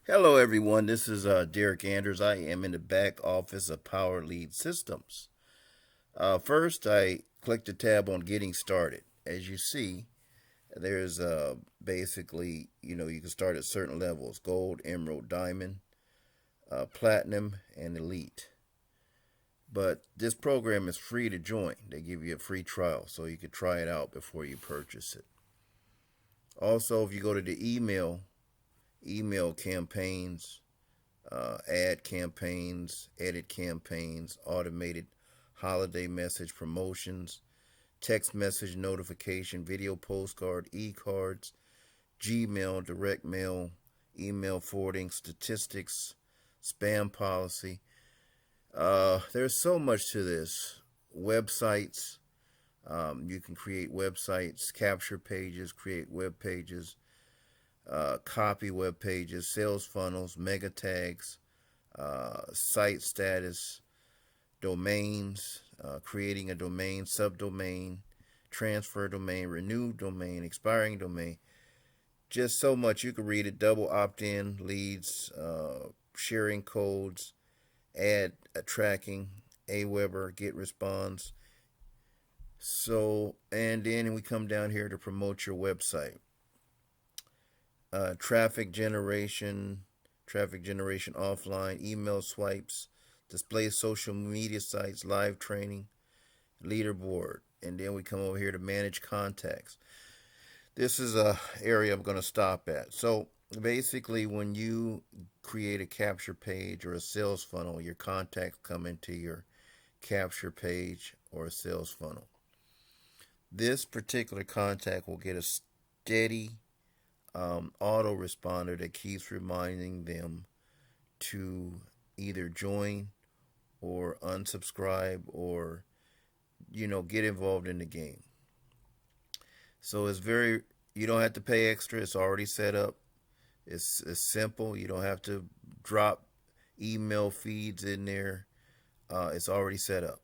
Hello, everyone. This is Derek Anders. I am in the back office of Power Lead Systems. First, I click the tab on Getting Started. As you see, there's basically, you can start at certain levels: gold, emerald, diamond, platinum, and elite. But this program is free to join. They give you a free trial, so you can try it out before you purchase it. Also, if you go to the email campaigns, ad campaigns, edit campaigns, automated holiday message promotions, text message notification, video postcard, e-cards, Gmail, direct mail, email forwarding, statistics, spam policy. There's so much to this. Websites. You can create websites, capture pages, create web pages, copy web pages, sales funnels, mega tags, site status, domains, creating a domain, subdomain, transfer domain, renew domain, expiring domain. Just so much. You can read it. Double opt-in leads, sharing codes, ad tracking, Aweber, get response. So, and then we come down here to promote your website. Traffic generation, offline, email swipes, display social media sites, live training, leaderboard, and then we come over here to manage contacts. This is a area I'm going to stop at. So basically, when you create a capture page or a sales funnel, your contacts come into your capture page or a sales funnel. This particular contact will get a steady autoresponder that keeps reminding them to either join or unsubscribe or get involved in the game. So you don't have to pay extra. It's already set up. It's simple. You don't have to drop email feeds in there. It's already set up.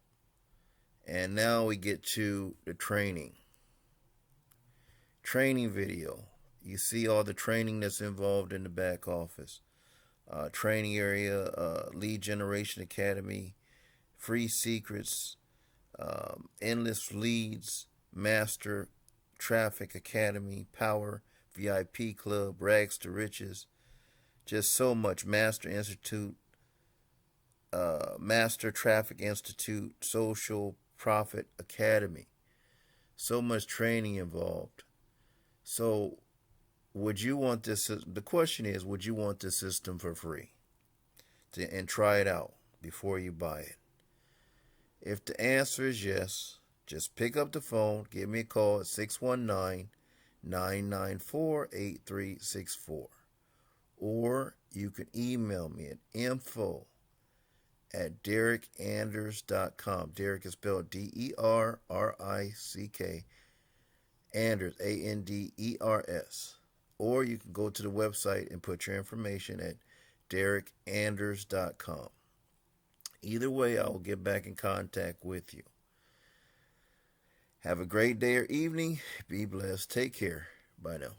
And now we get to the training video. You see all the training that's involved in the back office. Training area, lead generation academy, free secrets, endless leads, master traffic academy, power VIP club, rags to riches, just so much. Master Institute, Master Traffic Institute, Social Profit Academy. So much training involved. So would you want this? The question is, would you want this system for free and try it out before you buy it? If the answer is yes, just pick up the phone, give me a call at 619-994-8364. Or you can email me at info@derekanders.com. Derek is spelled Derrick, Anders, Anders. Or you can go to the website and put your information at derekanders.com. Either way, I will get back in contact with you. Have a great day or evening. Be blessed. Take care. Bye now.